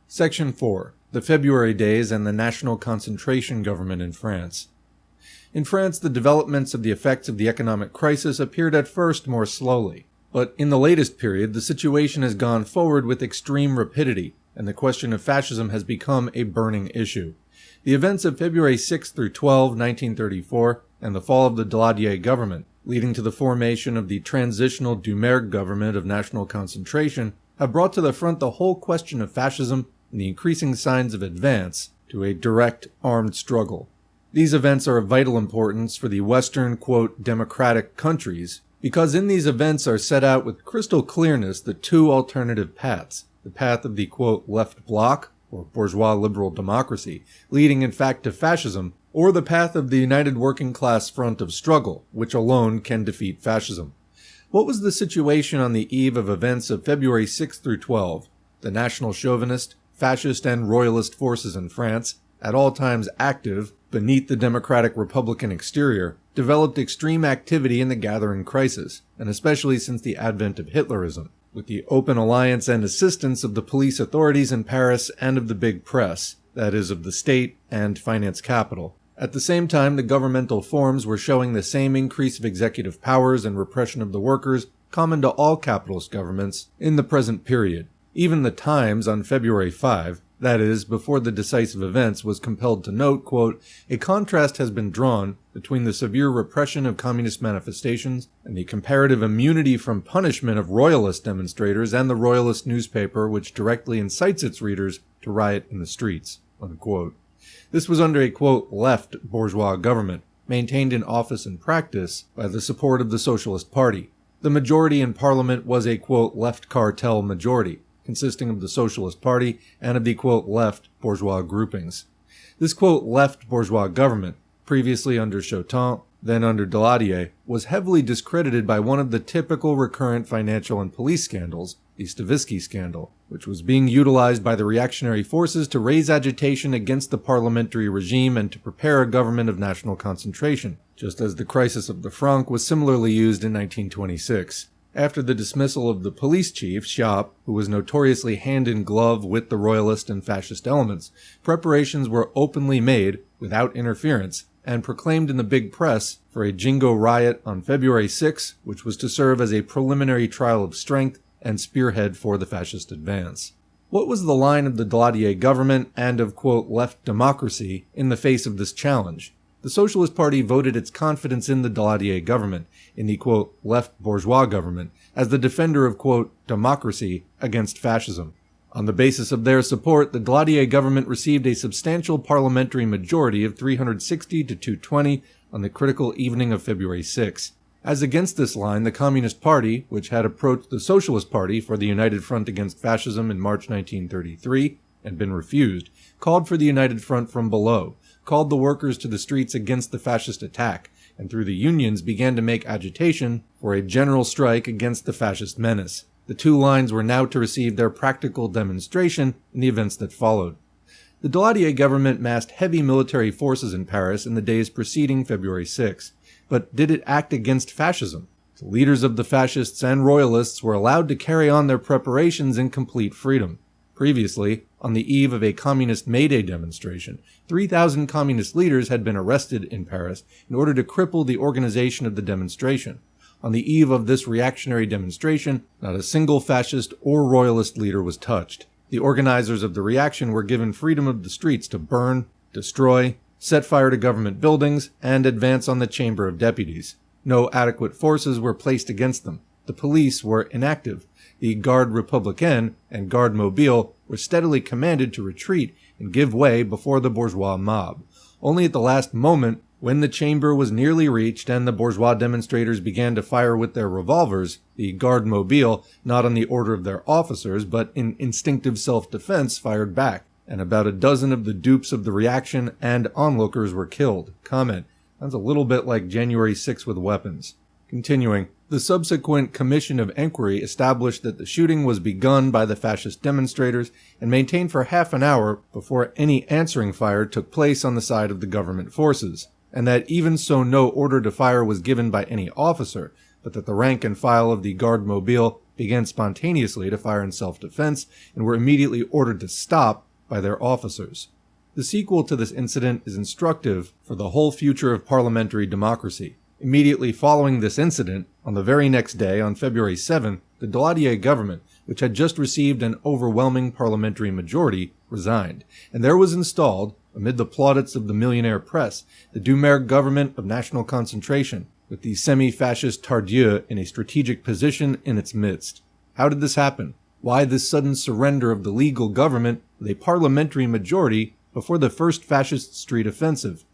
Section 4. The February Days and the National Concentration Government in France. In France, the developments of the effects of the economic crisis appeared at first more slowly. But in the latest period, the situation has gone forward with extreme rapidity, and the question of fascism has become a burning issue. The events of February 6 through 12, 1934, and the fall of the Daladier government, leading to the formation of the transitional Dumergue government of national concentration, have brought to the front the whole question of fascism and the increasing signs of advance to a direct armed struggle. These events are of vital importance for the Western, quote, democratic countries, because in these events are set out with crystal clearness the two alternative paths, the path of the, quote, left bloc, or bourgeois liberal democracy, leading in fact to fascism, or the path of the united working class front of struggle, which alone can defeat fascism. What was the situation on the eve of events of February 6 through 12? The national chauvinist, fascist, and royalist forces in France, at all times active beneath the democratic republican exterior, developed extreme activity in the gathering crisis, and especially since the advent of Hitlerism, with the open alliance and assistance of the police authorities in Paris and of the big press, that is, of the state and finance capital. At the same time, the governmental forms were showing the same increase of executive powers and repression of the workers common to all capitalist governments in the present period. Even the Times on February 5, that is, before the decisive events, was compelled to note, quote, a contrast has been drawn between the severe repression of communist manifestations and the comparative immunity from punishment of royalist demonstrators and the royalist newspaper which directly incites its readers to riot in the streets, unquote. This was under a, quote, left bourgeois government, maintained in office and practice by the support of the Socialist Party. The majority in Parliament was a, quote, left cartel majority, consisting of the Socialist Party and of the, quote, left bourgeois groupings. This, quote, left bourgeois government, previously under Chautin, then under Daladier, was heavily discredited by one of the typical recurrent financial and police scandals, the Stavisky scandal, which was being utilized by the reactionary forces to raise agitation against the parliamentary regime and to prepare a government of national concentration, just as the crisis of the franc was similarly used in 1926. After the dismissal of the police chief, Schaap, who was notoriously hand-in-glove with the royalist and fascist elements, preparations were openly made, without interference, and proclaimed in the big press for a Jingo riot on February 6, which was to serve as a preliminary trial of strength and spearhead for the fascist advance. What was the line of the Daladier government and of, quote, left democracy in the face of this challenge? The Socialist Party voted its confidence in the Daladier government, in the, quote, left bourgeois government, as the defender of, quote, democracy against fascism. On the basis of their support, the Daladier government received a substantial parliamentary majority of 360 to 220 on the critical evening of February 6. As against this line, the Communist Party, which had approached the Socialist Party for the United Front against Fascism in March 1933 and been refused, called for the United Front from below, called the workers to the streets against the fascist attack, and through the unions began to make agitation for a general strike against the fascist menace. The two lines were now to receive their practical demonstration in the events that followed. The Daladier government massed heavy military forces in Paris in the days preceding February 6. But did it act against fascism? The leaders of the fascists and royalists were allowed to carry on their preparations in complete freedom. Previously, on the eve of a communist May Day demonstration, 3,000 communist leaders had been arrested in Paris in order to cripple the organization of the demonstration. On the eve of this reactionary demonstration, not a single fascist or royalist leader was touched. The organizers of the reaction were given freedom of the streets to burn, destroy, set fire to government buildings, and advance on the Chamber of Deputies. No adequate forces were placed against them. The police were inactive. The Garde Républicaine and Garde Mobile were steadily commanded to retreat and give way before the bourgeois mob. Only at the last moment, when the chamber was nearly reached and the bourgeois demonstrators began to fire with their revolvers, the Garde Mobile, not on the order of their officers, but in instinctive self-defense, fired back, and about a dozen of the dupes of the reaction and onlookers were killed. Comment: sounds a little bit like January 6 with weapons. Continuing, the subsequent Commission of Inquiry established that the shooting was begun by the fascist demonstrators and maintained for half an hour before any answering fire took place on the side of the government forces, and that even so no order to fire was given by any officer, but that the rank and file of the Garde Mobile began spontaneously to fire in self-defense and were immediately ordered to stop by their officers. The sequel to this incident is instructive for the whole future of parliamentary democracy. Immediately following this incident, on the very next day, on February 7th, the Daladier government, which had just received an overwhelming parliamentary majority, resigned, and there was installed, amid the plaudits of the millionaire press, the Doumer government of national concentration, with the semi-fascist Tardieu in a strategic position in its midst. How did this happen? Why this sudden surrender of the legal government with a parliamentary majority before the first fascist street offensive?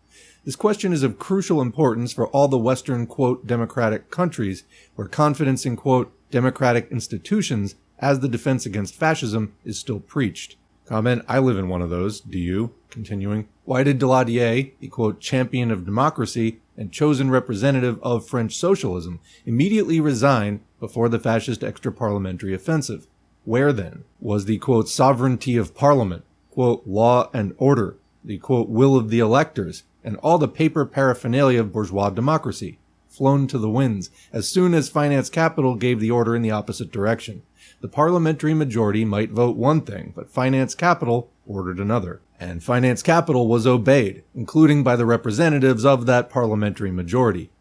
This question is of crucial importance for all the Western, quote, democratic countries where confidence in, quote, democratic institutions as the defense against fascism is still preached. Comment, I live in one of those, do you? Continuing, why did Daladier, the, quote, champion of democracy and chosen representative of French socialism, immediately resign before the fascist extra-parliamentary offensive? Where, then, was the, quote, sovereignty of parliament, quote, law and order, the, quote, will of the electors, and all the paper paraphernalia of bourgeois democracy, flown to the winds as soon as finance capital gave the order in the opposite direction? The parliamentary majority might vote one thing, but finance capital ordered another. And finance capital was obeyed, including by the representatives of that parliamentary majority.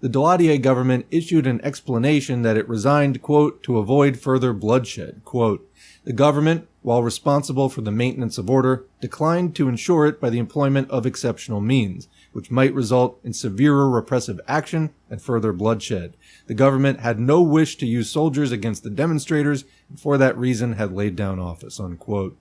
The Daladier government issued an explanation that it resigned, quote, to avoid further bloodshed. Quote, the government, while responsible for the maintenance of order, declined to ensure it by the employment of exceptional means, which might result in severer repressive action and further bloodshed. The government had no wish to use soldiers against the demonstrators, and for that reason had laid down office, unquote.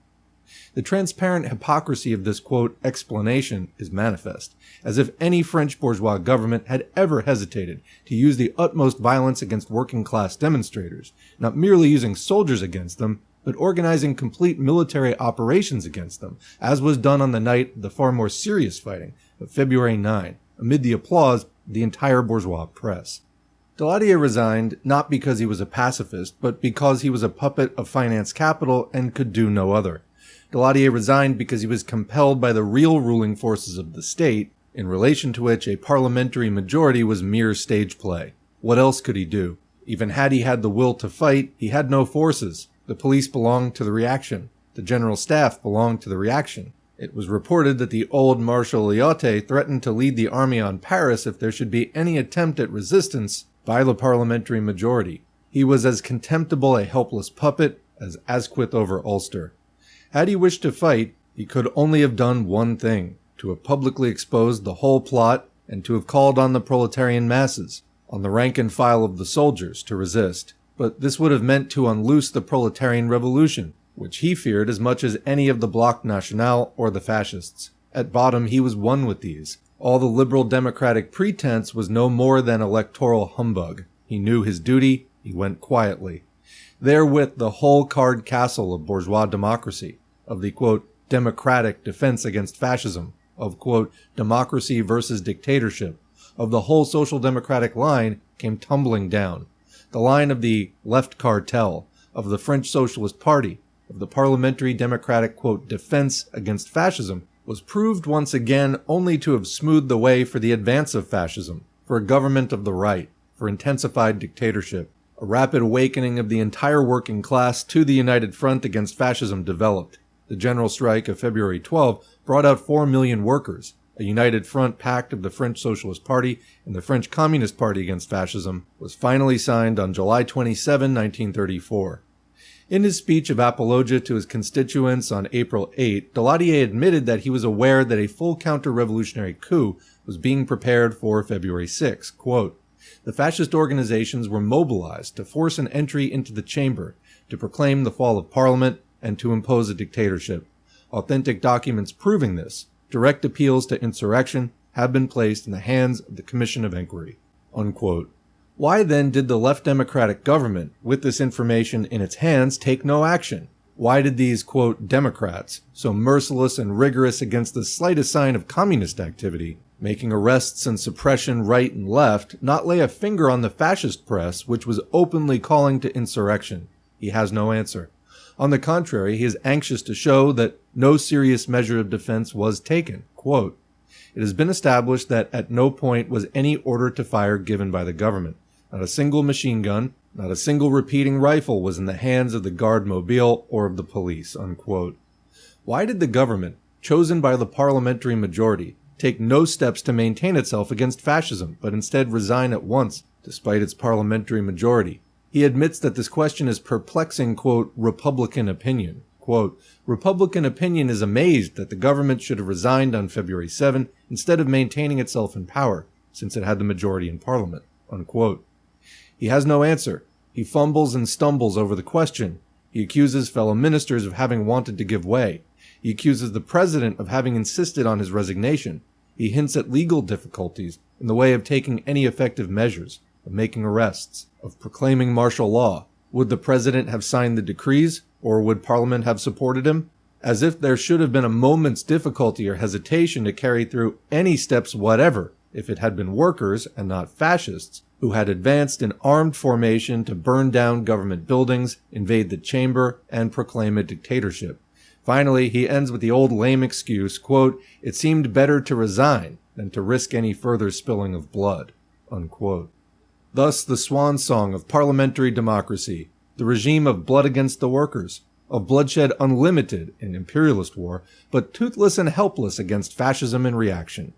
The transparent hypocrisy of this, quote, explanation is manifest, as if any French bourgeois government had ever hesitated to use the utmost violence against working-class demonstrators, not merely using soldiers against them, but organizing complete military operations against them, as was done on the night of the far more serious fighting of February 9, amid the applause of the entire bourgeois press. Daladier resigned not because he was a pacifist, but because he was a puppet of finance capital and could do no other. Daladier resigned because he was compelled by the real ruling forces of the state, in relation to which a parliamentary majority was mere stage play. What else could he do? Even had he had the will to fight, he had no forces. The police belonged to the reaction. The general staff belonged to the reaction. It was reported that the old Marshal Lyotte threatened to lead the army on Paris if there should be any attempt at resistance by the parliamentary majority. He was as contemptible a helpless puppet as Asquith over Ulster. Had he wished to fight, he could only have done one thing, to have publicly exposed the whole plot and to have called on the proletarian masses, on the rank and file of the soldiers, to resist. But this would have meant to unloose the proletarian revolution, which he feared as much as any of the Bloc National or the fascists. At bottom, he was one with these. All the liberal democratic pretense was no more than electoral humbug. He knew his duty, he went quietly. Therewith the whole card castle of bourgeois democracy, of the, quote, democratic defense against fascism, of, quote, democracy versus dictatorship, of the whole social democratic line came tumbling down. The line of the left cartel, of the French Socialist Party, of the parliamentary democratic, quote, defense against fascism, was proved once again only to have smoothed the way for the advance of fascism, for a government of the right, for intensified dictatorship. A rapid awakening of the entire working class to the united front against fascism developed. The general strike of February 12 brought out 4 million workers. A united front pact of the French Socialist Party and the French Communist Party against fascism was finally signed on July 27, 1934. In his speech of apologia to his constituents on April 8, Daladier admitted that he was aware that a full counter-revolutionary coup was being prepared for February 6. Quote, the fascist organizations were mobilized to force an entry into the chamber, to proclaim the fall of Parliament, and to impose a dictatorship. Authentic documents proving this, direct appeals to insurrection, have been placed in the hands of the Commission of Inquiry. Unquote. Why then did the left democratic government, with this information in its hands, take no action? Why did these, quote, Democrats, so merciless and rigorous against the slightest sign of communist activity, making arrests and suppression right and left, not lay a finger on the fascist press, which was openly calling to insurrection? He has no answer. On the contrary, he is anxious to show that no serious measure of defense was taken. Quote, it has been established that at no point was any order to fire given by the government. Not a single machine gun, Not a single repeating rifle was in the hands of the Garde Mobile or of the police." Unquote. Why did the government, chosen by the parliamentary majority, take no steps to maintain itself against fascism, but instead resign at once, despite its parliamentary majority? He admits that this question is perplexing, quote, Republican opinion. Quote, "Republican opinion is amazed that the government should have resigned on February 7 instead of maintaining itself in power, since it had the majority in parliament." Unquote. He has no answer. He fumbles and stumbles over the question. He accuses fellow ministers of having wanted to give way. He accuses the president of having insisted on his resignation. He hints at legal difficulties in the way of taking any effective measures, of making arrests, of proclaiming martial law. Would the president have signed the decrees, or would Parliament have supported him? As if there should have been a moment's difficulty or hesitation to carry through any steps whatever if it had been workers, and not fascists, who had advanced in armed formation to burn down government buildings, invade the chamber, and proclaim a dictatorship. Finally, he ends with the old lame excuse, quote, "It seemed better to resign than to risk any further spilling of blood." Unquote. Thus, the swan song of parliamentary democracy, the regime of blood against the workers, of bloodshed unlimited in imperialist war, but toothless and helpless against fascism in reaction.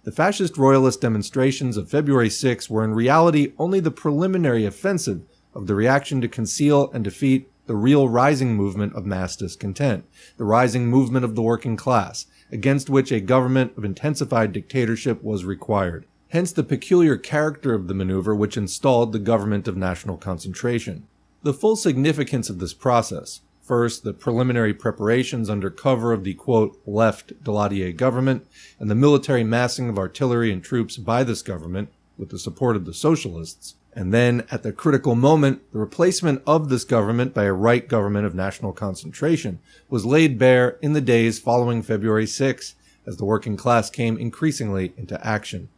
The fascist royalist demonstrations of February 6 were in reality only the preliminary offensive of the reaction to conceal and defeat the real rising movement of mass discontent, the rising movement of the working class, against which a government of intensified dictatorship was required. Hence the peculiar character of the maneuver which installed the government of national concentration. The full significance of this process, first, the preliminary preparations under cover of the, quote, left Daladier government, and the military massing of artillery and troops by this government, with the support of the socialists, and then, at the critical moment, the replacement of this government by a right government of national concentration was laid bare in the days following February 6, as the working class came increasingly into action.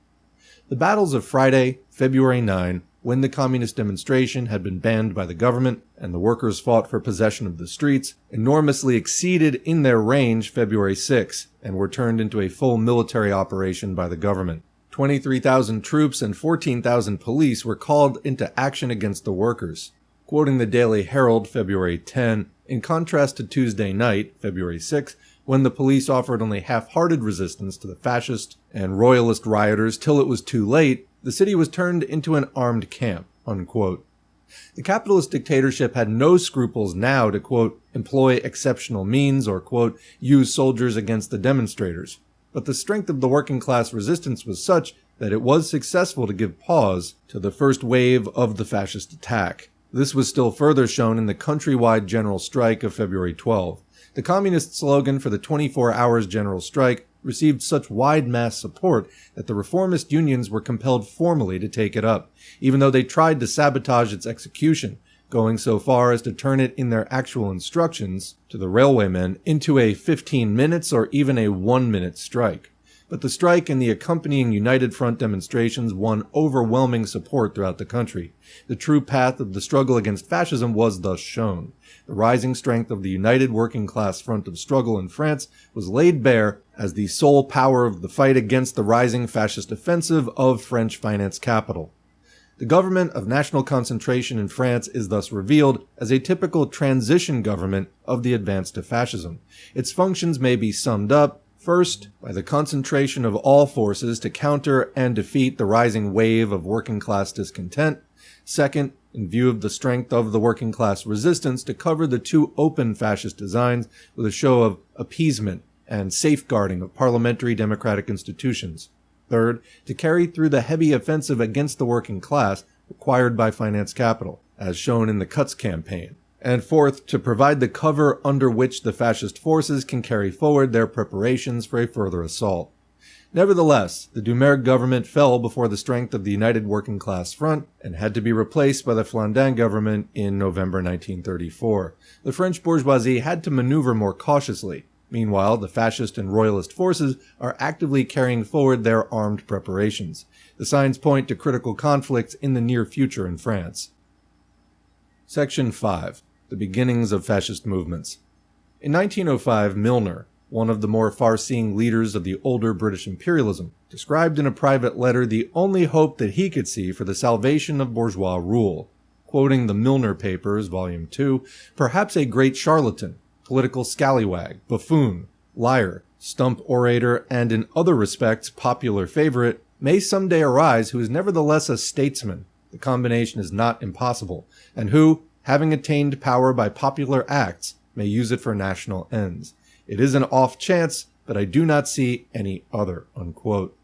The battles of Friday, February 9, when the communist demonstration had been banned by the government and the workers fought for possession of the streets, enormously exceeded in their range February 6 and were turned into a full military operation by the government. 23,000 troops and 14,000 police were called into action against the workers. Quoting the Daily Herald, February 10, in contrast to Tuesday night, February 6, when the police offered only half-hearted resistance to the fascist and royalist rioters till it was too late, the city was turned into an armed camp. Unquote. The capitalist dictatorship had no scruples now to, quote, employ exceptional means or, quote, use soldiers against the demonstrators. But the strength of the working class resistance was such that it was successful to give pause to the first wave of the fascist attack. This was still further shown in the countrywide general strike of February 12. The communist slogan for the 24 hours general strike received such wide mass support that the reformist unions were compelled formally to take it up, even though they tried to sabotage its execution, going so far as to turn it in their actual instructions to the railwaymen into a 15 minutes or even a 1-minute strike. But the strike and the accompanying United Front demonstrations won overwhelming support throughout the country. The true path of the struggle against fascism was thus shown. The rising strength of the United Working Class Front of Struggle in France was laid bare as the sole power of the fight against the rising fascist offensive of French finance capital. The government of national concentration in France is thus revealed as a typical transition government of the advance to fascism. Its functions may be summed up, first, by the concentration of all forces to counter and defeat the rising wave of working class discontent. Second, in view of the strength of the working class resistance, to cover the too open fascist designs with a show of appeasement and safeguarding of parliamentary democratic institutions. Third, to carry through the heavy offensive against the working class required by finance capital, as shown in the Cuts campaign. And fourth, to provide the cover under which the fascist forces can carry forward their preparations for a further assault. Nevertheless, the Doumer government fell before the strength of the United Working Class Front and had to be replaced by the Flandin government in November 1934. The French bourgeoisie had to maneuver more cautiously. Meanwhile, the fascist and royalist forces are actively carrying forward their armed preparations. The signs point to critical conflicts in the near future in France. Section 5. The beginnings of fascist movements. In 1905, Milner, one of the more far-seeing leaders of the older British imperialism, described in a private letter the only hope that he could see for the salvation of bourgeois rule. quoting the Milner Papers, Volume 2, perhaps a great charlatan, political scallywag, buffoon, liar, stump orator, and in other respects popular favorite, may someday arise who is nevertheless a statesman, the combination is not impossible, and who, having attained power by popular acts, may use it for national ends. It is an off chance, but I do not see any other, unquote.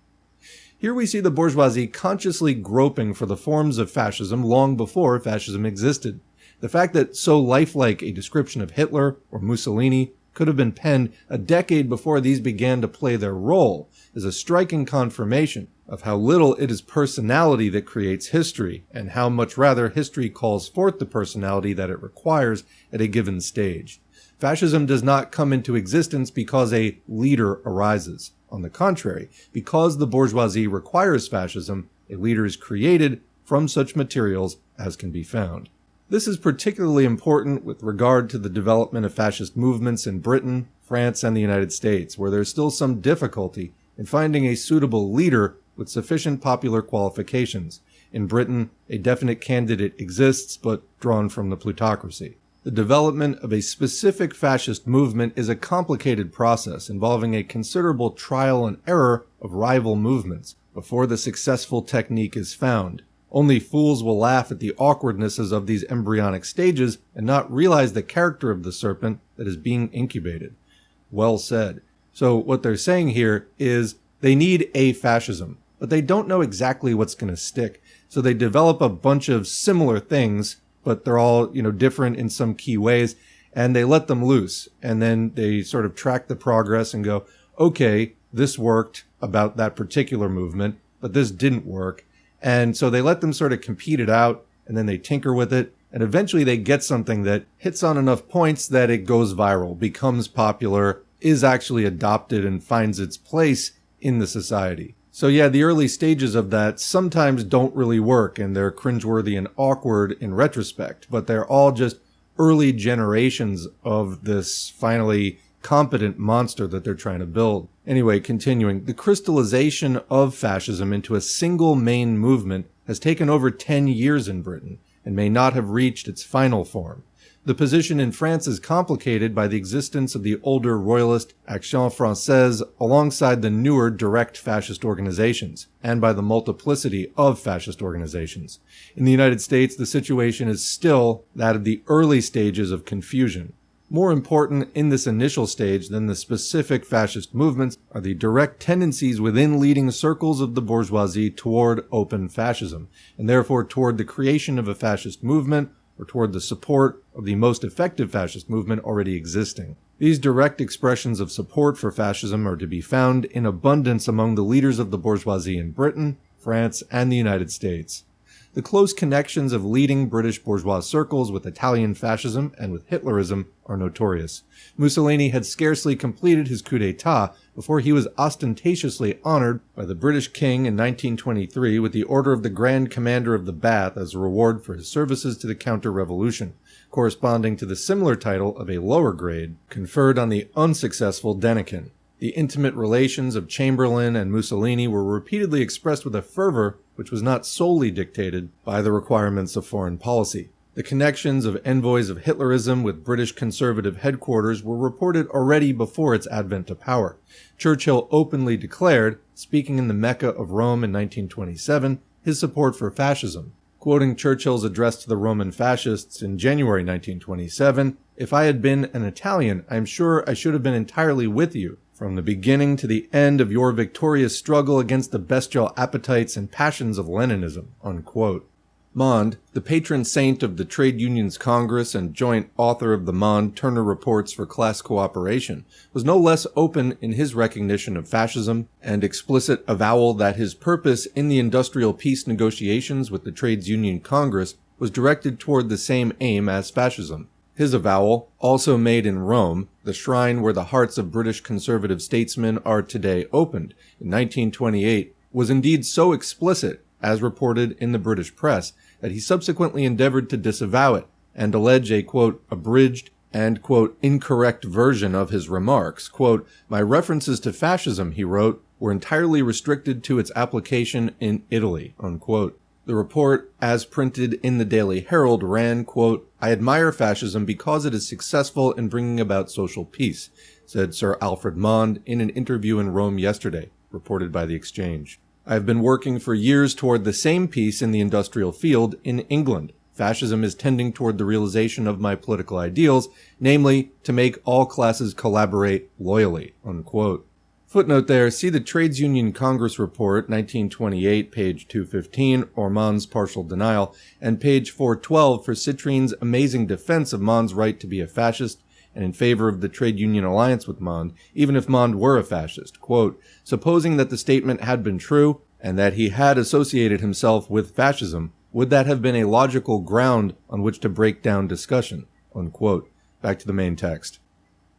Here we see the bourgeoisie consciously groping for the forms of fascism long before fascism existed. The fact that so lifelike a description of Hitler or Mussolini could have been penned a decade before these began to play their role is a striking confirmation of how little it is personality that creates history, and how much rather history calls forth the personality that it requires at a given stage. Fascism does not come into existence because a leader arises. On the contrary, because the bourgeoisie requires fascism, a leader is created from such materials as can be found. This is particularly important with regard to the development of fascist movements in Britain, France, and the United States, where there's still some difficulty in finding a suitable leader with sufficient popular qualifications. In Britain, a definite candidate exists, but drawn from the plutocracy. The development of a specific fascist movement is a complicated process involving a considerable trial and error of rival movements before the successful technique is found. Only fools will laugh at the awkwardnesses of these embryonic stages and not realize the character of the serpent that is being incubated. Well said. So what they're saying here is they need a fascism, but they don't know exactly what's going to stick. So they develop a bunch of similar things, but they're all, different in some key ways, and they let them loose. And then they sort of track the progress and go, okay, this worked about that particular movement, but this didn't work. And so they let them sort of compete it out, and then they tinker with it, and eventually they get something that hits on enough points that it goes viral, becomes popular, is actually adopted, and finds its place in the society. So yeah, the early stages of that sometimes don't really work, and they're cringeworthy and awkward in retrospect, but they're all just early generations of this finally competent monster that they're trying to build. Anyway, continuing, the crystallization of fascism into a single main movement has taken over 10 years in Britain, and may not have reached its final form. The position in France is complicated by the existence of the older royalist Action Française alongside the newer direct fascist organizations, and by the multiplicity of fascist organizations. In the United States, the situation is still that of the early stages of confusion. More important in this initial stage than the specific fascist movements are the direct tendencies within leading circles of the bourgeoisie toward open fascism, and therefore toward the creation of a fascist movement, or toward the support of the most effective fascist movement already existing. These direct expressions of support for fascism are to be found in abundance among the leaders of the bourgeoisie in Britain, France, and the United States. The close connections of leading British bourgeois circles with Italian fascism and with Hitlerism are notorious. Mussolini had scarcely completed his coup d'etat before he was ostentatiously honored by the British King in 1923 with the Order of the Grand Commander of the Bath as a reward for his services to the counter-revolution, corresponding to the similar title of a lower grade conferred on the unsuccessful Denikin. The intimate relations of Chamberlain and Mussolini were repeatedly expressed with a fervor which was not solely dictated by the requirements of foreign policy. The connections of envoys of Hitlerism with British conservative headquarters were reported already before its advent to power. Churchill openly declared, speaking in the Mecca of Rome in 1927, his support for fascism. Quoting Churchill's address to the Roman fascists in January 1927, "If I had been an Italian, I am sure I should have been entirely with you, from the beginning to the end of your victorious struggle against the bestial appetites and passions of Leninism." Unquote. Mond, the patron saint of the Trade Unions Congress and joint author of the Mond-Turner Reports for Class Cooperation, was no less open in his recognition of fascism and explicit avowal that his purpose in the industrial peace negotiations with the Trades Union Congress was directed toward the same aim as fascism. His avowal, also made in Rome, the shrine where the hearts of British conservative statesmen are today opened, in 1928, was indeed so explicit, as reported in the British press, that he subsequently endeavored to disavow it, and allege a, quote, abridged and, quote, incorrect version of his remarks. Quote, "My references to fascism," he wrote, "were entirely restricted to its application in Italy," unquote. The report, as printed in the Daily Herald, ran, quote, "I admire fascism because it is successful in bringing about social peace," said Sir Alfred Mond in an interview in Rome yesterday, reported by The Exchange. "I have been working for years toward the same peace in the industrial field in England. Fascism is tending toward the realization of my political ideals, namely, to make all classes collaborate loyally," unquote. Footnote there, see the Trades Union Congress Report, 1928, page 215, or Mond's partial denial, and page 412 for Citrin's amazing defense of Mond's right to be a fascist and in favor of the trade union alliance with Mond, even if Mond were a fascist. Quote, "Supposing that the statement had been true, and that he had associated himself with fascism, would that have been a logical ground on which to break down discussion?" Unquote. Back to the main text.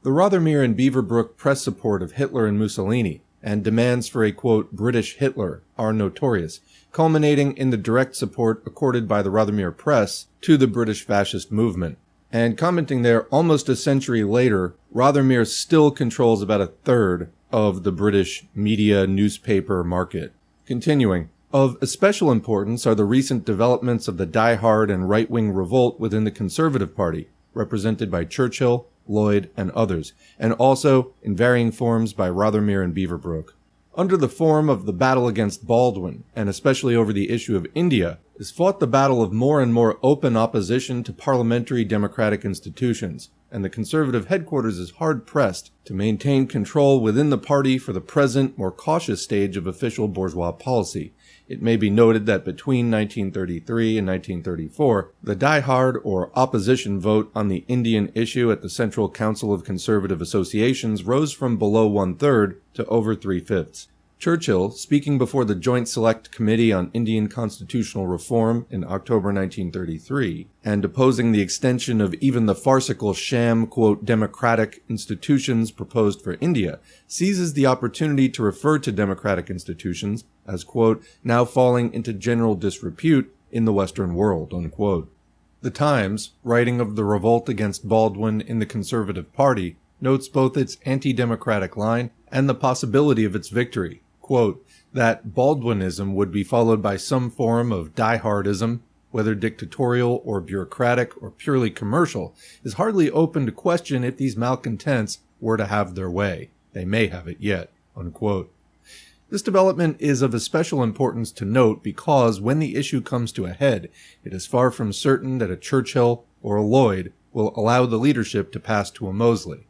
The Rothermere and Beaverbrook press support of Hitler and Mussolini, and demands for a, quote, "British Hitler," are notorious, culminating in the direct support accorded by the Rothermere press to the British fascist movement. And commenting there almost a century later, Rothermere still controls about a third of the British media newspaper market. Continuing, of especial importance are the recent developments of the die-hard and right-wing revolt within the Conservative Party, represented by Churchill, Lloyd, and others, and also in varying forms by Rothermere and Beaverbrook. Under the form of the battle against Baldwin, and especially over the issue of India, is fought the battle of more and more open opposition to parliamentary democratic institutions, and the Conservative headquarters is hard-pressed to maintain control within the party for the present, more cautious stage of official bourgeois policy. It may be noted that between 1933 and 1934, the die-hard or opposition vote on the Indian issue at the Central Council of Conservative Associations rose from below one-third to over three-fifths. Churchill, speaking before the Joint Select Committee on Indian Constitutional Reform in October 1933, and opposing the extension of even the farcical sham, quote, "democratic institutions" proposed for India, seizes the opportunity to refer to democratic institutions as, quote, "now falling into general disrepute in the Western world," unquote. The Times, writing of the revolt against Baldwin in the Conservative Party, notes both its anti-democratic line and the possibility of its victory. Quote, "That Baldwinism would be followed by some form of die-hardism, whether dictatorial or bureaucratic or purely commercial, is hardly open to question if these malcontents were to have their way. They may have it yet." Unquote. This development is of especial importance to note because when the issue comes to a head, it is far from certain that a Churchill or a Lloyd will allow the leadership to pass to a Mosley.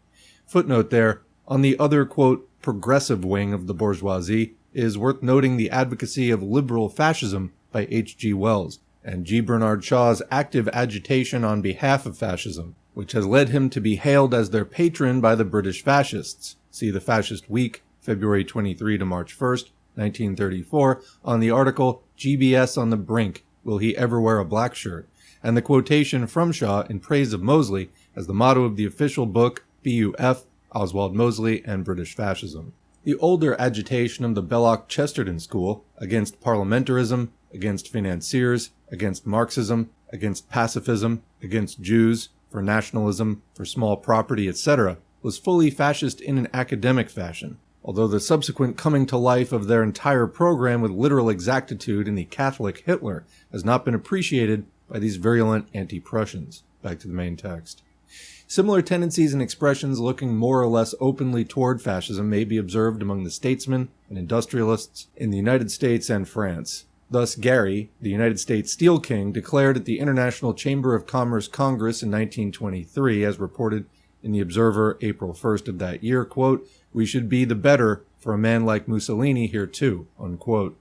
Footnote there, on the other, quote, "progressive wing of the bourgeoisie," is worth noting the advocacy of liberal fascism by H.G. Wells and G. Bernard Shaw's active agitation on behalf of fascism, which has led him to be hailed as their patron by the British fascists. See the Fascist Week, February 23 to March 1st, 1934, on the article "GBS on the Brink, Will He Ever Wear a Black Shirt?" and the quotation from Shaw in praise of Mosley as the motto of the official book BUF, Oswald Mosley and British Fascism. The older agitation of the Belloc-Chesterton school against parliamentarism, against financiers, against Marxism, against pacifism, against Jews, for nationalism, for small property, etc., was fully fascist in an academic fashion, although the subsequent coming to life of their entire program with literal exactitude in the Catholic Hitler has not been appreciated by these virulent anti-Prussians. Back to the main text. Similar tendencies and expressions looking more or less openly toward fascism may be observed among the statesmen and industrialists in the United States and France. Thus, Gary, the United States Steel King, declared at the International Chamber of Commerce Congress in 1923, as reported in the Observer April 1st of that year, quote, "We should be the better for a man like Mussolini here too," unquote.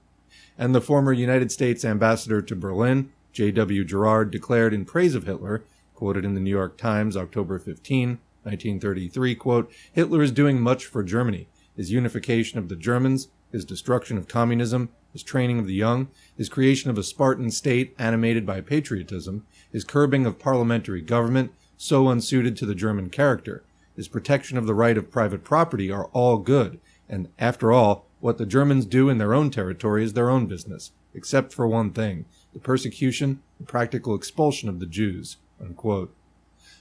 And the former United States ambassador to Berlin, J.W. Gerard, declared in praise of Hitler, quoted in the New York Times, October 15, 1933, quote, "Hitler is doing much for Germany. His unification of the Germans, his destruction of communism, his training of the young, his creation of a Spartan state animated by patriotism, his curbing of parliamentary government, so unsuited to the German character, his protection of the right of private property are all good, and after all, what the Germans do in their own territory is their own business, except for one thing, the persecution and practical expulsion of the Jews." Unquote.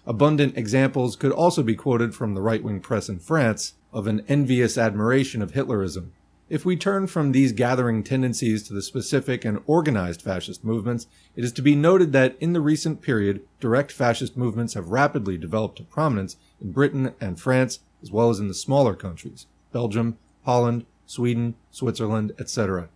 Abundant examples could also be quoted from the right-wing press in France of an envious admiration of Hitlerism. If we turn from these gathering tendencies to the specific and organized fascist movements, it is to be noted that in the recent period, direct fascist movements have rapidly developed to prominence in Britain and France, as well as in the smaller countries, Belgium, Holland, Sweden, Switzerland, etc.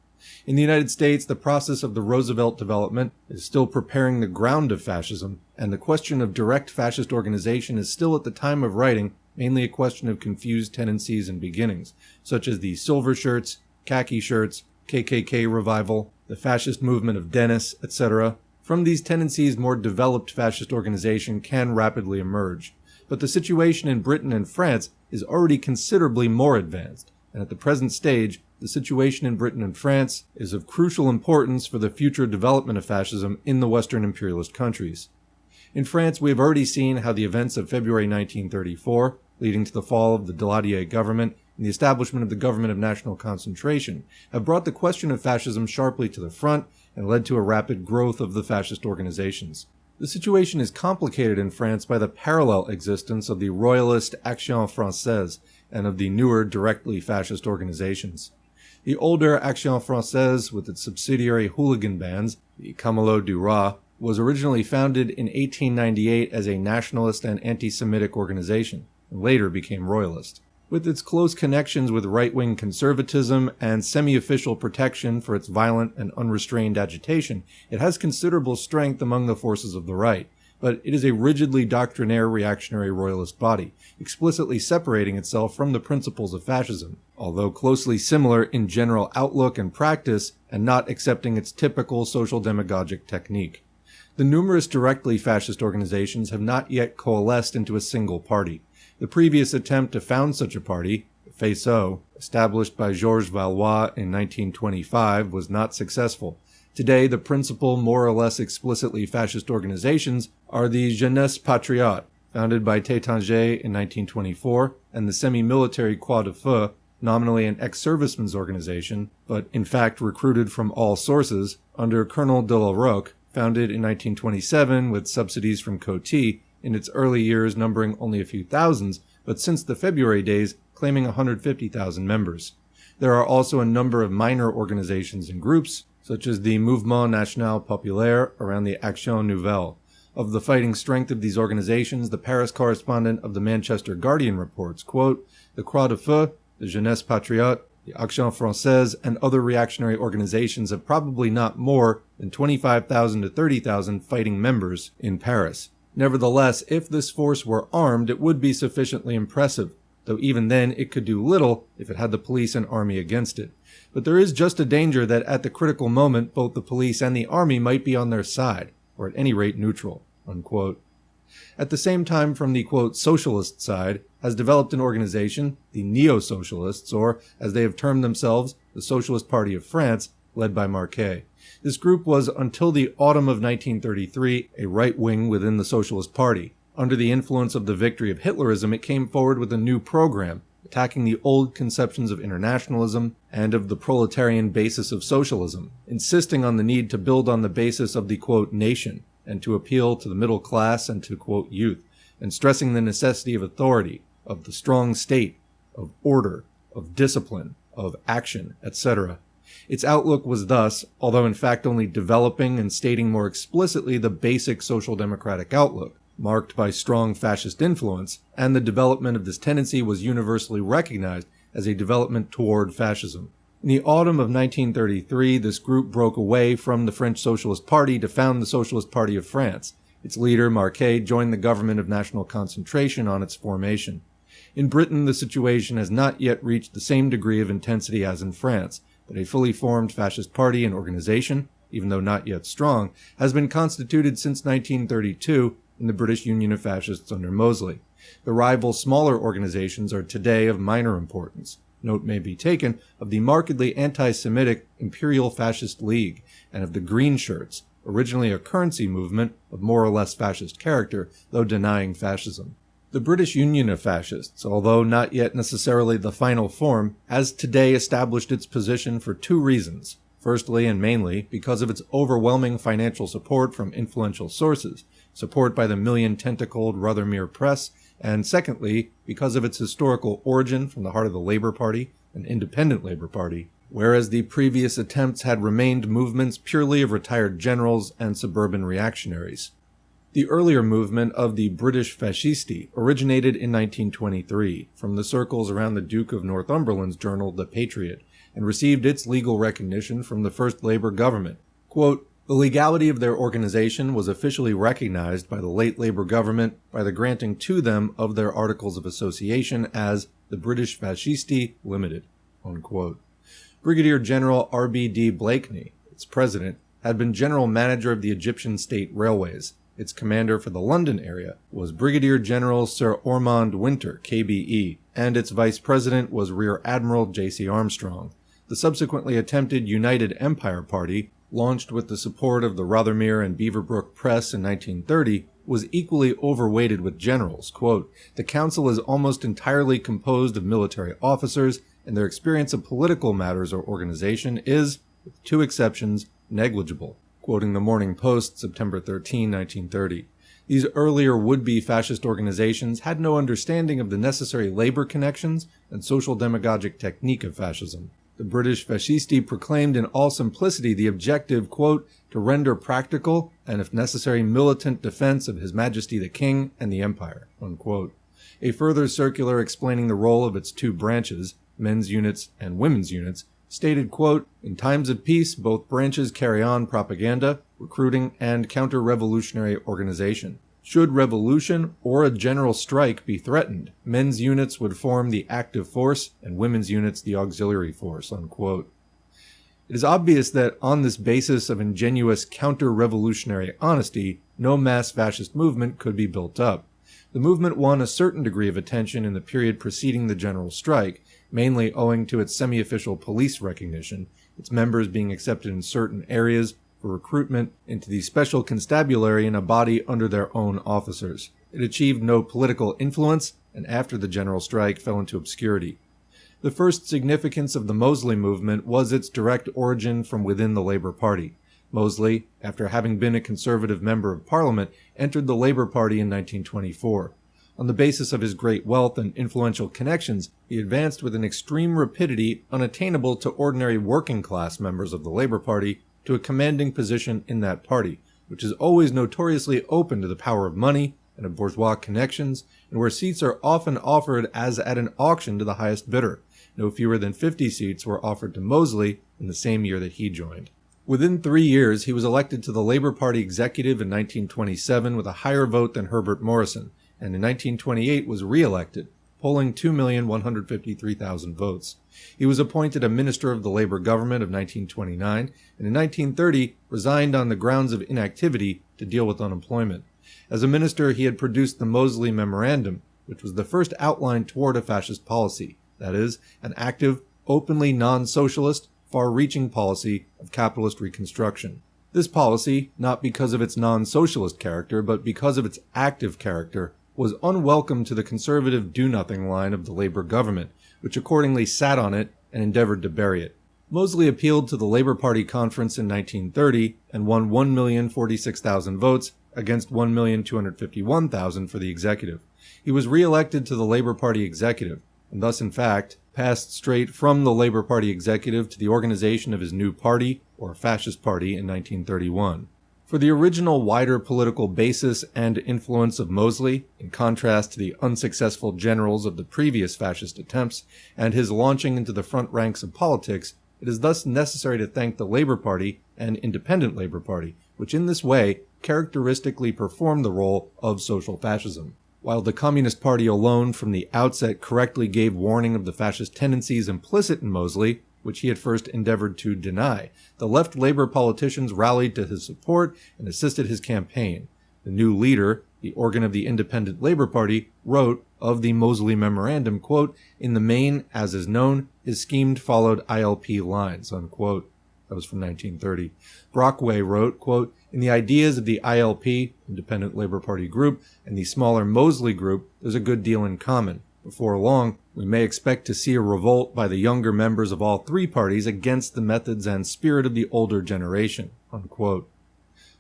In the United States, the process of the Roosevelt development is still preparing the ground of fascism, and the question of direct fascist organization is still at the time of writing mainly a question of confused tendencies and beginnings, such as the silver shirts, khaki shirts, KKK revival, the fascist movement of Dennis, etc. From these tendencies, more developed fascist organization can rapidly emerge. But the situation in Britain and France is already considerably more advanced, and at the present stage, the situation in Britain and France is of crucial importance for the future development of fascism in the Western imperialist countries. In France, we have already seen how the events of February 1934, leading to the fall of the Daladier government and the establishment of the government of national concentration, have brought the question of fascism sharply to the front and led to a rapid growth of the fascist organizations. The situation is complicated in France by the parallel existence of the royalist Action Française and of the newer directly fascist organizations. The older Action Française, with its subsidiary hooligan bands, the Camelots du Roi, was originally founded in 1898 as a nationalist and anti-Semitic organization, and later became royalist. With its close connections with right-wing conservatism and semi-official protection for its violent and unrestrained agitation, it has considerable strength among the forces of the right, but it is a rigidly doctrinaire reactionary royalist body, explicitly separating itself from the principles of fascism, although closely similar in general outlook and practice, and not accepting its typical social demagogic technique. The numerous directly fascist organizations have not yet coalesced into a single party. The previous attempt to found such a party, the FASO, established by Georges Valois in 1925, was not successful. Today, the principal more or less explicitly fascist organizations are the Jeunesse Patriote, founded by Tétanger in 1924, and the semi-military Croix de Feu, nominally an ex-servicemen's organization, but in fact recruited from all sources, under Colonel de la Roque, founded in 1927 with subsidies from Coty, in its early years numbering only a few thousands, but since the February days claiming 150,000 members. There are also a number of minor organizations and groups, such as the Mouvement National Populaire around the Action Nouvelle. Of the fighting strength of these organizations, the Paris correspondent of the Manchester Guardian reports, quote, "The Croix de Feu, the Jeunesse Patriote, the Action Française, and other reactionary organizations have probably not more than 25,000 to 30,000 fighting members in Paris. Nevertheless, if this force were armed, it would be sufficiently impressive, though even then it could do little if it had the police and army against it. But there is just a danger that at the critical moment both the police and the army might be on their side, or at any rate neutral." Unquote. At the same time, from the, quote, socialist side, has developed an organization, the Neo-Socialists, or, as they have termed themselves, the Socialist Party of France, led by Marquet. This group was, until the autumn of 1933, a right wing within the Socialist Party. Under the influence of the victory of Hitlerism, it came forward with a new program, attacking the old conceptions of internationalism and of the proletarian basis of socialism, insisting on the need to build on the basis of the, quote, nation, and to appeal to the middle class and to, quote, youth, and stressing the necessity of authority, of the strong state, of order, of discipline, of action, etc. Its outlook was thus, although in fact only developing and stating more explicitly the basic social democratic outlook, marked by strong fascist influence, and the development of this tendency was universally recognized as a development toward fascism. In the autumn of 1933, this group broke away from the French Socialist Party to found the Socialist Party of France. Its leader, Marquet, joined the government of national concentration on its formation. In Britain, the situation has not yet reached the same degree of intensity as in France, but a fully formed fascist party and organization, even though not yet strong, has been constituted since 1932 in the British Union of Fascists under Mosley. The rival smaller organizations are today of minor importance. Note may be taken of the markedly anti-Semitic Imperial Fascist League and of the Green Shirts, originally a currency movement of more or less fascist character, though denying fascism. The British Union of Fascists, although not yet necessarily the final form, has today established its position for two reasons. Firstly, and mainly, because of its overwhelming financial support from influential sources, support by the million-tentacled Rothermere Press, and secondly, because of its historical origin from the heart of the Labour Party an independent Labour Party, whereas the previous attempts had remained movements purely of retired generals and suburban reactionaries. The earlier movement of the British Fascisti originated in 1923 from the circles around the Duke of Northumberland's journal The Patriot, and received its legal recognition from the first Labour government. Quote, "The legality of their organization was officially recognized by the late Labour government by the granting to them of their Articles of Association as the British Fascisti Limited." Unquote. Brigadier General R.B.D. Blakeney, its president, had been general manager of the Egyptian State Railways. Its commander for the London area was Brigadier General Sir Ormond Winter, KBE, and its vice president was Rear Admiral J.C. Armstrong. The subsequently attempted United Empire Party, launched with the support of the Rothermere and Beaverbrook Press in 1930, was equally overweighted with generals. Quote, "The council is almost entirely composed of military officers, and their experience of political matters or organization is, with two exceptions, negligible." Quoting the Morning Post, September 13, 1930. These earlier would-be fascist organizations had no understanding of the necessary labor connections and social demagogic technique of fascism. The British Fascisti proclaimed in all simplicity the objective, quote, "to render practical and, if necessary, militant defense of His Majesty the King and the Empire," unquote. A further circular explaining the role of its two branches, men's units and women's units, stated, quote, "In times of peace, both branches carry on propaganda, recruiting, and counter-revolutionary organization. Should revolution or a general strike be threatened, men's units would form the active force and women's units the auxiliary force," unquote. It is obvious that on this basis of ingenuous counter-revolutionary honesty, no mass fascist movement could be built up. The movement won a certain degree of attention in the period preceding the general strike, mainly owing to its semi-official police recognition, its members being accepted in certain areas for recruitment into the special constabulary in a body under their own officers. It achieved no political influence, and after the general strike fell into obscurity. The first significance of the Mosley movement was its direct origin from within the Labour Party. Mosley, after having been a Conservative Member of Parliament, entered the Labour Party in 1924. On the basis of his great wealth and influential connections, he advanced with an extreme rapidity unattainable to ordinary working-class members of the Labour Party to a commanding position in that party, which is always notoriously open to the power of money and of bourgeois connections, and where seats are often offered as at an auction to the highest bidder. No fewer than 50 seats were offered to Mosley in the same year that he joined. Within 3 years, he was elected to the Labour Party executive in 1927 with a higher vote than Herbert Morrison, and in 1928 was re-elected, polling 2,153,000 votes. He was appointed a minister of the Labour government of 1929, and in 1930 resigned on the grounds of inactivity to deal with unemployment. As a minister, he had produced the Mosley Memorandum, which was the first outline toward a fascist policy, that is, an active, openly non-socialist, far-reaching policy of capitalist reconstruction. This policy, not because of its non-socialist character, but because of its active character, was unwelcome to the conservative do-nothing line of the Labour government, which accordingly sat on it and endeavored to bury it. Mosley appealed to the Labour Party conference in 1930 and won 1,046,000 votes against 1,251,000 for the executive. He was re-elected to the Labour Party executive, and thus in fact passed straight from the Labour Party executive to the organization of his new party, or fascist party, in 1931. For the original wider political basis and influence of Mosley, in contrast to the unsuccessful generals of the previous fascist attempts, and his launching into the front ranks of politics, it is thus necessary to thank the Labour Party and Independent Labour Party, which in this way characteristically performed the role of social fascism. While the Communist Party alone from the outset correctly gave warning of the fascist tendencies implicit in Mosley, which he had first endeavored to deny, the left Labour politicians rallied to his support and assisted his campaign. The new leader, the organ of the Independent Labour Party, wrote of the Mosley Memorandum, quote, "In the main, as is known, his scheme followed ILP lines," unquote. That was from 1930. Brockway wrote, quote, "In the ideas of the ILP, Independent Labour Party group, and the smaller Mosley group, there's a good deal in common. Before long, we may expect to see a revolt by the younger members of all three parties against the methods and spirit of the older generation," unquote.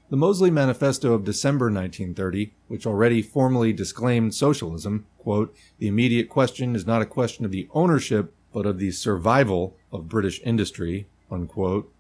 The Mosley Manifesto of December 1930, which already formally disclaimed socialism, quote, "The immediate question is not a question of the ownership, but of the survival of British industry, unquote,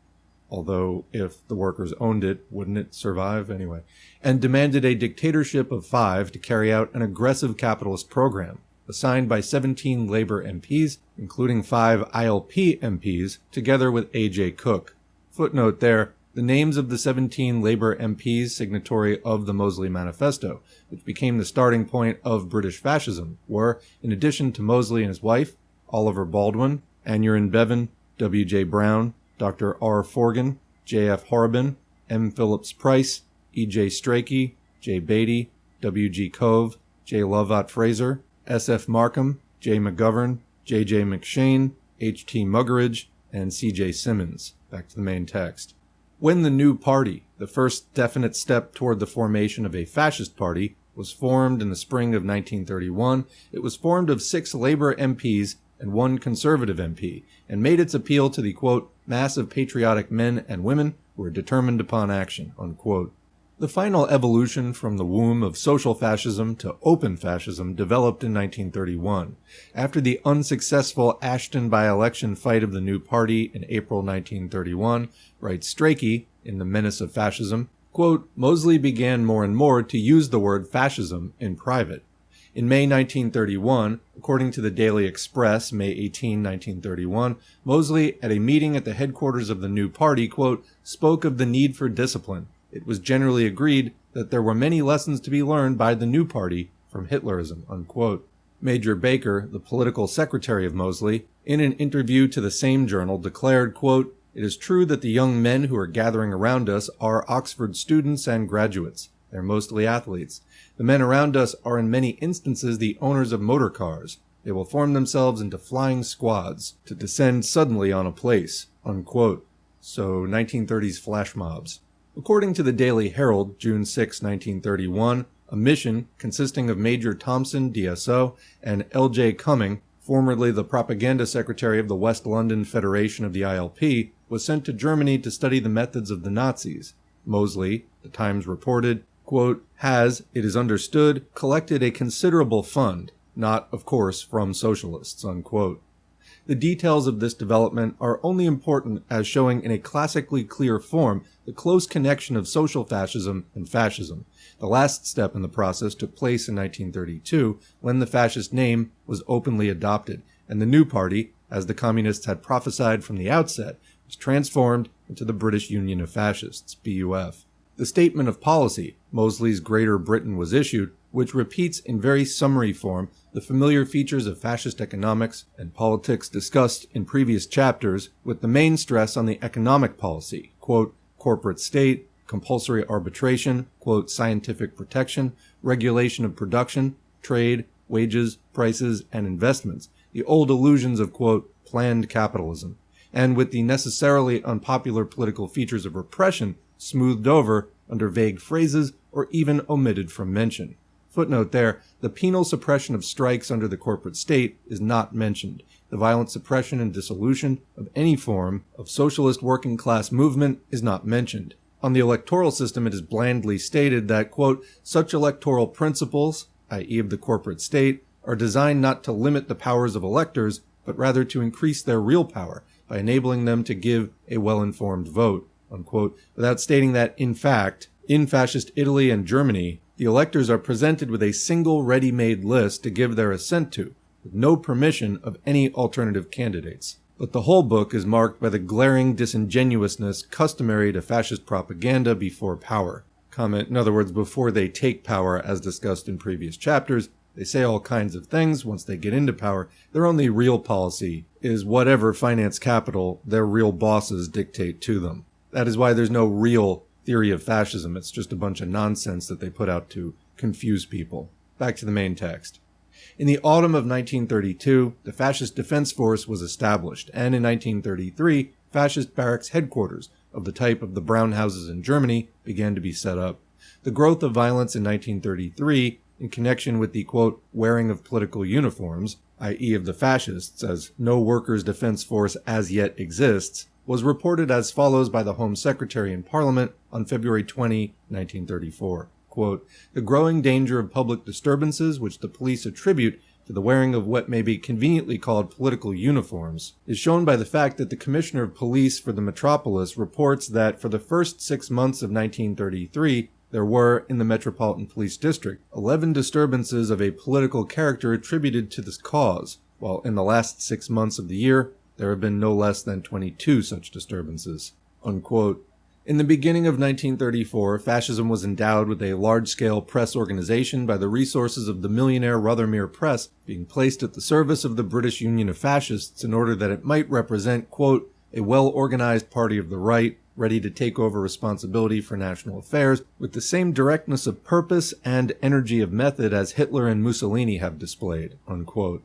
although if the workers owned it, wouldn't it survive anyway, and demanded a dictatorship of 5 to carry out an aggressive capitalist program, assigned by 17 Labour MPs, including 5 ILP MPs, together with A.J. Cook. Footnote there, the names of the 17 Labour MPs signatory of the Mosley Manifesto, which became the starting point of British fascism, were, in addition to Mosley and his wife, Oliver Baldwin, Aneurin Bevan, W.J. Brown, Dr. R. Forgan, J.F. Horrobin, M. Phillips Price, E.J. Strachey, J. Beatty, W.G. Cove, J. Lovat Fraser, S.F. Markham, J. McGovern, J.J. McShane, H.T. Muggeridge, and C.J. Simmons. Back to the main text. When the new party, the first definite step toward the formation of a fascist party, was formed in the spring of 1931, it was formed of 6 Labour MPs and 1 Conservative MP, and made its appeal to the, quote, mass of patriotic men and women who were determined upon action, unquote. The final evolution from the womb of social fascism to open fascism developed in 1931. After the unsuccessful Ashton by-election fight of the new party in April 1931, writes Strachey in The Menace of Fascism, quote, Mosley began more and more to use the word fascism in private. In May 1931, according to the Daily Express, May 18, 1931, Mosley, at a meeting at the headquarters of the new party, quote, spoke of the need for discipline. It was generally agreed that there were many lessons to be learned by the new party from Hitlerism, unquote. Major Baker, the political secretary of Mosley, in an interview to the same journal declared, quote, it is true that the young men who are gathering around us are Oxford students and graduates. They're mostly athletes. The men around us are in many instances the owners of motor cars. They will form themselves into flying squads to descend suddenly on a place, unquote. So 1930s flash mobs. According to the Daily Herald, June 6, 1931, a mission consisting of Major Thompson, DSO, and L.J. Cumming, formerly the propaganda secretary of the West London Federation of the ILP, was sent to Germany to study the methods of the Nazis. Mosley, the Times reported, quote, has, it is understood, collected a considerable fund, not, of course, from socialists, unquote. The details of this development are only important as showing in a classically clear form the close connection of social fascism and fascism. The last step in the process took place in 1932, when the fascist name was openly adopted, and the new party, as the communists had prophesied from the outset, was transformed into the British Union of Fascists, BUF. The Statement of Policy, Mosley's Greater Britain, was issued, which repeats in very summary form the familiar features of fascist economics and politics discussed in previous chapters, with the main stress on the economic policy, quote, corporate state, compulsory arbitration, quote, scientific protection, regulation of production, trade, wages, prices, and investments, the old illusions of, quote, planned capitalism, and with the necessarily unpopular political features of repression smoothed over under vague phrases or even omitted from mention. Footnote there, the penal suppression of strikes under the corporate state is not mentioned. The violent suppression and dissolution of any form of socialist working class movement is not mentioned. On the electoral system, it is blandly stated that, quote, such electoral principles, i.e. of the corporate state, are designed not to limit the powers of electors, but rather to increase their real power by enabling them to give a well-informed vote, unquote, without stating that, in fact, in fascist Italy and Germany, the electors are presented with a single ready-made list to give their assent to, with no permission of any alternative candidates. But the whole book is marked by the glaring disingenuousness customary to fascist propaganda before power. Comment, in other words, before they take power, as discussed in previous chapters, they say all kinds of things. Once they get into power, their only real policy is whatever finance capital their real bosses dictate to them. That is why there's no real theory of fascism. It's just a bunch of nonsense that they put out to confuse people. Back to the main text. In the autumn of 1932, the Fascist Defense Force was established, and in 1933, fascist barracks headquarters of the type of the Brown houses in Germany began to be set up. The growth of violence in 1933, in connection with the, quote, wearing of political uniforms, i.e. of the fascists, as no workers' defense force as yet exists, was reported as follows by the Home Secretary in Parliament on February 20, 1934. Quote, the growing danger of public disturbances which the police attribute to the wearing of what may be conveniently called political uniforms is shown by the fact that the Commissioner of Police for the metropolis reports that for the first 6 months of 1933, there were, in the Metropolitan Police District, 11 disturbances of a political character attributed to this cause, while in the last 6 months of the year, there have been no less than 22 such disturbances. Unquote. In the beginning of 1934, fascism was endowed with a large-scale press organization by the resources of the millionaire Rothermere Press being placed at the service of the British Union of Fascists in order that it might represent, quote, a well-organized party of the right, ready to take over responsibility for national affairs with the same directness of purpose and energy of method as Hitler and Mussolini have displayed, unquote.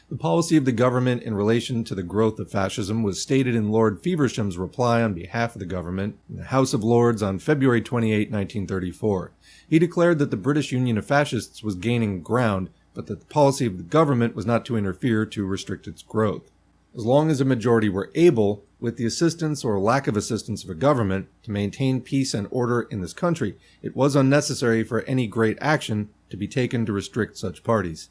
The policy of the government in relation to the growth of fascism was stated in Lord Feversham's reply on behalf of the government in the House of Lords on February 28, 1934. He declared that the British Union of Fascists was gaining ground, but that the policy of the government was not to interfere to restrict its growth. As long as a majority were able, with the assistance or lack of assistance of a government, to maintain peace and order in this country, it was unnecessary for any great action to be taken to restrict such parties.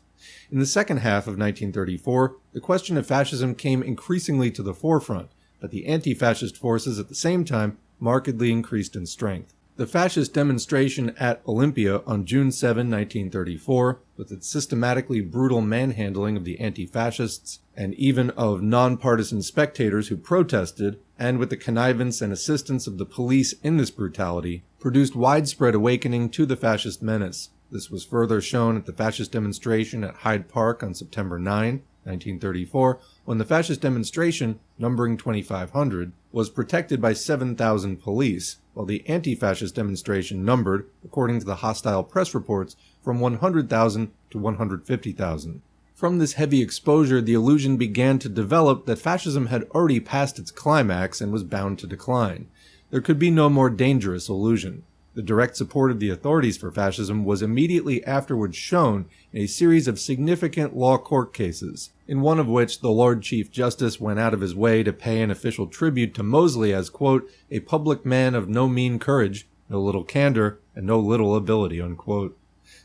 In the second half of 1934, the question of fascism came increasingly to the forefront, but the anti-fascist forces at the same time markedly increased in strength. The fascist demonstration at Olympia on June 7, 1934, with its systematically brutal manhandling of the anti-fascists and even of non-partisan spectators who protested, and with the connivance and assistance of the police in this brutality, produced widespread awakening to the fascist menace. This was further shown at the fascist demonstration at Hyde Park on September 9, 1934, when the fascist demonstration, numbering 2,500, was protected by 7,000 police, while the anti-fascist demonstration numbered, according to the hostile press reports, from 100,000 to 150,000. From this heavy exposure, the illusion began to develop that fascism had already passed its climax and was bound to decline. There could be no more dangerous illusion. The direct support of the authorities for fascism was immediately afterwards shown in a series of significant law court cases, in one of which the Lord Chief Justice went out of his way to pay an official tribute to Mosley as, quote, a public man of no mean courage, no little candor, and no little ability, unquote.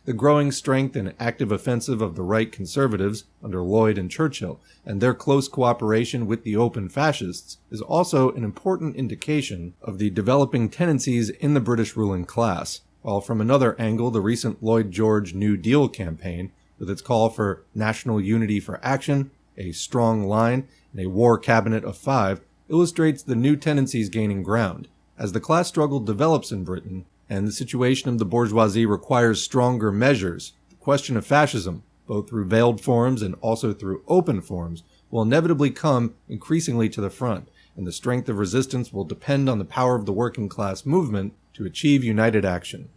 The growing strength and active offensive of the right conservatives, under Lloyd and Churchill, and their close cooperation with the open fascists, is also an important indication of the developing tendencies in the British ruling class, while from another angle the recent Lloyd George New Deal campaign, with its call for national unity for action, a strong line, and a war cabinet of 5, illustrates the new tendencies gaining ground. As the class struggle develops in Britain, and the situation of the bourgeoisie requires stronger measures, the question of fascism, both through veiled forms and also through open forms, will inevitably come increasingly to the front, and the strength of resistance will depend on the power of the working class movement to achieve united action.